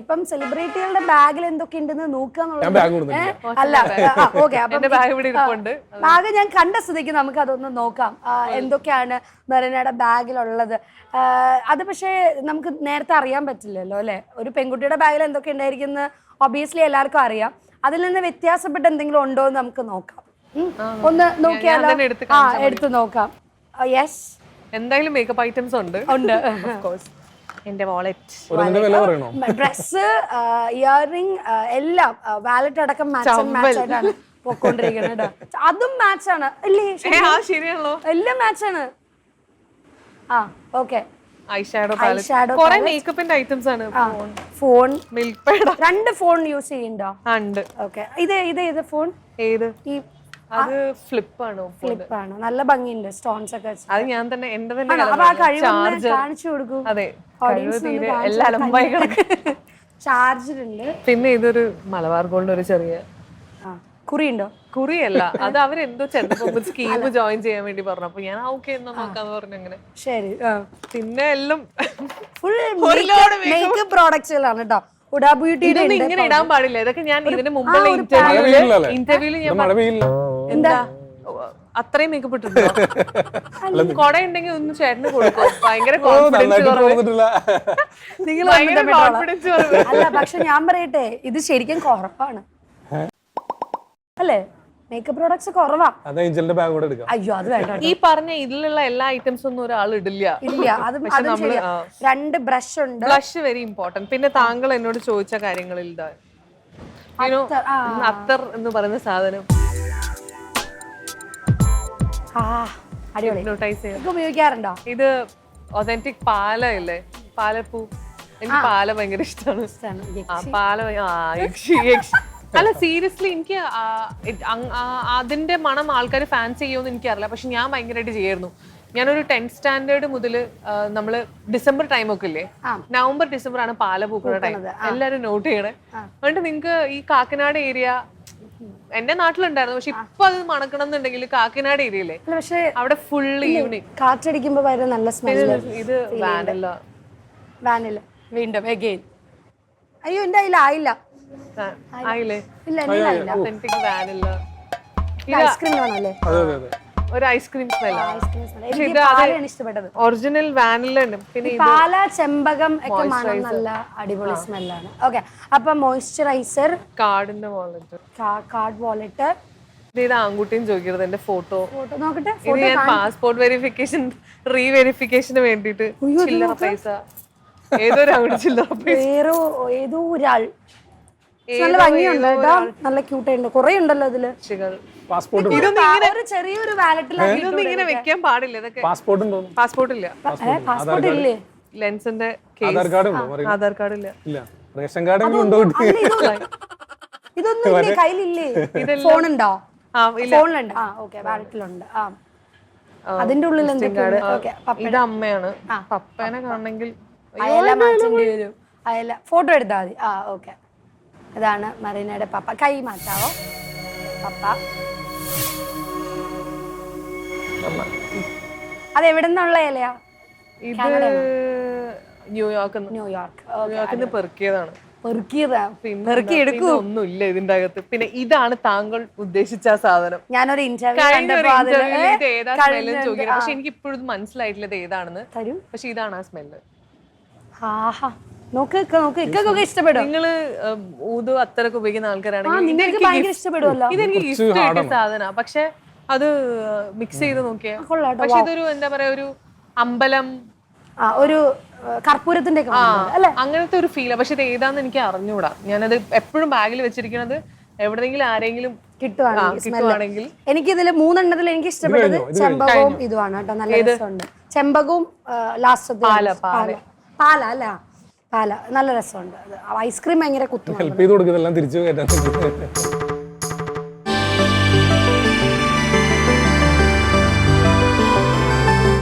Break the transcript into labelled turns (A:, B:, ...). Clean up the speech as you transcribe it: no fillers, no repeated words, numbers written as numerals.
A: ഇപ്പം സെലിബ്രിറ്റികളുടെ ബാഗിൽ എന്തൊക്കെ ഉണ്ടെന്ന് നോക്കുക അല്ല ഓക്കെ. ബാഗ് ഞാൻ കണ്ട സ്ഥിതിക്ക് നമുക്ക് അതൊന്ന് നോക്കാം, എന്തൊക്കെയാണ് മെറിനയുടെ ബാഗിലുള്ളത്. അത് പക്ഷേ നമുക്ക് നേരത്തെ അറിയാൻ പറ്റില്ലല്ലോ അല്ലെ. ഒരു പെൺകുട്ടിയുടെ ബാഗിൽ എന്തൊക്കെ ഉണ്ടായിരിക്കുന്നത് ഒബിയസ്ലി എല്ലാവർക്കും അറിയാം. അതിൽ നിന്ന് വ്യത്യാസപ്പെട്ട് എന്തെങ്കിലും ഉണ്ടോ എന്ന് നമുക്ക് നോക്കാം. ഒന്ന് നോക്കിയാലോ? എടുത്ത് നോക്കാം. യെസ്,
B: എന്തായാലും മേക്കപ്പ് ഐറ്റംസ് ഉണ്ട്. എന്റെ വാലറ്റ്,
A: ഡ്രസ്, ഇയറിംഗ് എല്ലാം, വാലറ്റ് അടക്കം മാച്ച് ആയിട്ടാണ് പൊക്കോണ്ടിരിക്കുന്നത്. അതും മാച്ചാണ് അല്ലേ?
B: ശരിയാണല്ലോ,
A: എല്ലാം മാച്ചാണ്. ആ ഓക്കെ.
B: കുറെ മേക്കപ്പിന്റെ ഐറ്റംസ് ആണ്.
A: Phone,
B: milk peda,
A: 2 phone use ചെയ്യണ്ടോ?
B: ഉണ്ട്.
A: ഓക്കെ. ഇത് ഫോൺ
B: ഏത്?
A: ഈ
B: അത് ഫ്ലിപ്പാണ്.
A: ഫ്ലിപ്പാണ്, നല്ല ഭംഗിയുണ്ട്, സ്റ്റോൺസ് ഒക്കെ.
B: അത് ഞാൻ തന്നെ എന്റെ തന്നെ
A: കാണിച്ചു കൊടുക്കൂ.
B: അതെ, എല്ലാ അലമ്പായി കിടക്കും.
A: ചാർജർ ഉണ്ട്.
B: പിന്നെ ഇതൊരു മലബാർ ഗോൾഡ് ഒരു ചെറിയ
A: കുറിയുണ്ടോ?
B: കുറിയല്ല, അത് അവരെന്തോ ചെന്നപ്പോ സ്കീം ജോയിൻ ചെയ്യാൻ വേണ്ടി പറഞ്ഞു. അപ്പൊ ഞാൻ ഓക്കെ എന്നാ നോക്കാന്ന് പറഞ്ഞു. അങ്ങനെ
A: ശരി.
B: പിന്നെ എല്ലാം
A: ഫുൾ മേക്കപ്പ് പ്രോഡക്ട്സുകളാണ് കേട്ടോ. ഉഡാ ബ്യൂട്ടി
B: ഇങ്ങനെ ഇടാൻ പാടില്ല. ഇതൊക്കെ ഞാൻ ഇതിന് മുമ്പുള്ള ഇന്റർവ്യൂല് എന്താ അത്രയും മേക്കപ്പ് ഇട്ടിട്ടുണ്ടോ? കൊട ഉണ്ടെങ്കിൽ ഒന്ന് ചേട്ടന് കൊടുക്കും. ഭയങ്കര കോൺഫിഡൻസ്
A: അല്ല, പക്ഷെ ഞാൻ പറയട്ടെ, ഇത് ശരിക്കും കുറവാണ് അല്ലേ? മേക്കപ്പ് പ്രോഡക്ട്സ് കുറവാ. അയ്യോ അത് വേണ്ട.
B: ഈ പറഞ്ഞ ഇതിലുള്ള എല്ലാ ഐറ്റംസ് ഒന്നും ഒരാൾ ഇടില്ല.
A: ഇല്ല, അത് 2 ബ്രഷ് ഉണ്ട്.
B: Blush very important. പിന്നെ താങ്കൾ എന്നോട് ചോദിച്ച കാര്യങ്ങളിൽ അത്തർ എന്ന് പറയുന്ന സാധനം
A: ഉപയോഗിക്കാറുണ്ടോ?
B: ഇത് ഒതന്റിക് പാല ഇല്ലേ, പാലപ്പൂ. എനിക്ക് പാല ഭയങ്കര ഇഷ്ടമാണ്. പാല അല്ല സീരിയസ്ലി എനിക്ക് അതിന്റെ മണം ആൾക്കാർ ഫാൻസ് ചെയ്യുമെന്ന് എനിക്കറിയില്ല. പക്ഷെ ഞാൻ ഭയങ്കരമായിട്ട് ചെയ്യായിരുന്നു. ഞാനൊരു 10th സ്റ്റാൻഡേർഡ് മുതല് നമ്മള് ഡിസംബർ ടൈം ഒക്കെ ഇല്ലേ, നവംബർ ഡിസംബർ ആണ് പാല പൂക്കുന്ന ടൈം. എല്ലാരും നോട്ട് ചെയ്യണേ. അതുകൊണ്ട് നിങ്ങക്ക് ഈ കാക്കനാട് ഏരിയ എന്റെ നാട്ടിലുണ്ടായിരുന്നു. പക്ഷെ ഇപ്പൊ അത് മണക്കണം എന്നുണ്ടെങ്കിൽ കാക്കനാട് ഏരിയയില്ലേ,
A: പക്ഷെ
B: അവിടെ ഫുൾ ഈവനിങ്
A: കാറ്റടിക്കുമ്പോ ഭയങ്കര നല്ല സ്മെല്ല്.
B: ഇത് വാനില
A: വീണ്ടും അഗൈൻ. അയ്യോ എന്റെ കയ്യിൽ ആയില്ല.
B: ഒരു ഐസ്ക്രീം
A: ഇഷ്ടപ്പെട്ടത്
B: ഒറിജിനൽ വാനില ഉണ്ട്. പിന്നെ
A: പാല, ചെമ്പകം ഒക്കെ മണം നല്ല അടിപൊളി സ്മെല്ലാണ്. ഓക്കെ. അപ്പൊ മോയ്സ്ചറൈസർ,
B: കാർഡ്
A: വാലറ്റ്.
B: ഇത് ആൺകുട്ടിയും ചോദിക്കരുത് എന്റെ ഫോട്ടോ
A: നോക്കട്ടെ.
B: ഇത് ഞാൻ പാസ്പോർട്ട് വെരിഫിക്കേഷൻ റീവെരിഫിക്കേഷന് വേണ്ടിട്ട് ചില്ലറ പൈസ ഏതോ
A: ഏതോ ഒരാൾ നല്ല ഭംഗിയുണ്ട് കേട്ടോ, നല്ല ക്യൂട്ടായിട്ടുണ്ട്. കുറെ ഉണ്ടല്ലോ ഇതില്. ഒരു ചെറിയൊരു വാലറ്റിലാണ്.
B: ഇതൊന്നും ഇങ്ങനെ വെക്കാൻ പാടില്ല. ഇതൊക്കെ പാസ്പോർട്ട് ഇല്ല.
A: പാസ്പോർട്ട് ഇല്ലേ?
B: ലെൻസിന്റെ ആധാർ കാർഡ് ഇല്ല.
A: ഇതൊന്നും ഇല്ലേ കയ്യിലില്ലേ? ഫോൺ ഉണ്ടോ? ഫോണിലുണ്ട്. ഓക്കെ, വാലറ്റിലുണ്ട്. അതിന്റെ ഉള്ളിൽ
B: ഇത് അമ്മയാണ്. പപ്പേനെ കാണണമെങ്കിൽ
A: അയല മാറ്റേണ്ടി വരും. അയല ഫോട്ടോ എടുത്താൽ മതി. ഓക്കെ. ഇതാണ് മറീനയുടെ പപ്പ. കൈ മാറ്റാവോ പപ്പ? അത് എവിടെ നിന്നുള്ള ഇലയാ?
B: ഇത് ന്യൂയോർക്കിന്ന് പെറുക്കിയതാണ്. ഒന്നുമില്ല ഇതിന്റെ അകത്ത്. പിന്നെ ഇതാണ് താങ്കൾ ഉദ്ദേശിച്ച സാധനം.
A: ഞാനൊരു
B: ചോദിക്കുന്നത്, പക്ഷെ എനിക്ക് ഇപ്പോഴും മനസ്സിലായിട്ടില്ല ഇത് ഏതാണെന്ന്. പക്ഷെ ഇതാണ് ആ സ്മെല്ല്.
A: ഇഷ്ടപ്പെടും.
B: നിങ്ങള് ഊതു അത്തരൊക്കെ ഉപയോഗിക്കുന്ന ആൾക്കാരാണെങ്കിൽ ഇതെനിക്ക് ഇഷ്ടപ്പെട്ട സാധന. പക്ഷെ അത് മിക്സ് ചെയ്ത് നോക്കിയാ. പക്ഷെ ഇതൊരു എന്താ പറയാ, ഒരു അമ്പലം,
A: ഒരു കർപ്പൂരത്തിന്റെ
B: അങ്ങനത്തെ ഒരു ഫീലാ. പക്ഷെ ഇത് ഏതാന്ന് എനിക്ക് അറിഞ്ഞൂടാ. ഞാനത് എപ്പോഴും ബാഗിൽ വെച്ചിരിക്കുന്നത്. എവിടെയെങ്കിലും ആരെങ്കിലും കിട്ടുവാണെങ്കിൽ.
A: എനിക്ക് ഇതില് 3 എനിക്ക് ഇഷ്ടപ്പെട്ടത് ചെമ്പകവും ഇതുമാണ് കേട്ടോ. നല്ല രസമുണ്ട്. ചെമ്പകവും ലാസ്റ്റ് പാല അല്ല, പാല നല്ല രസമുണ്ട്. ഐസ്ക്രീം ഭയങ്കര കുത്തും.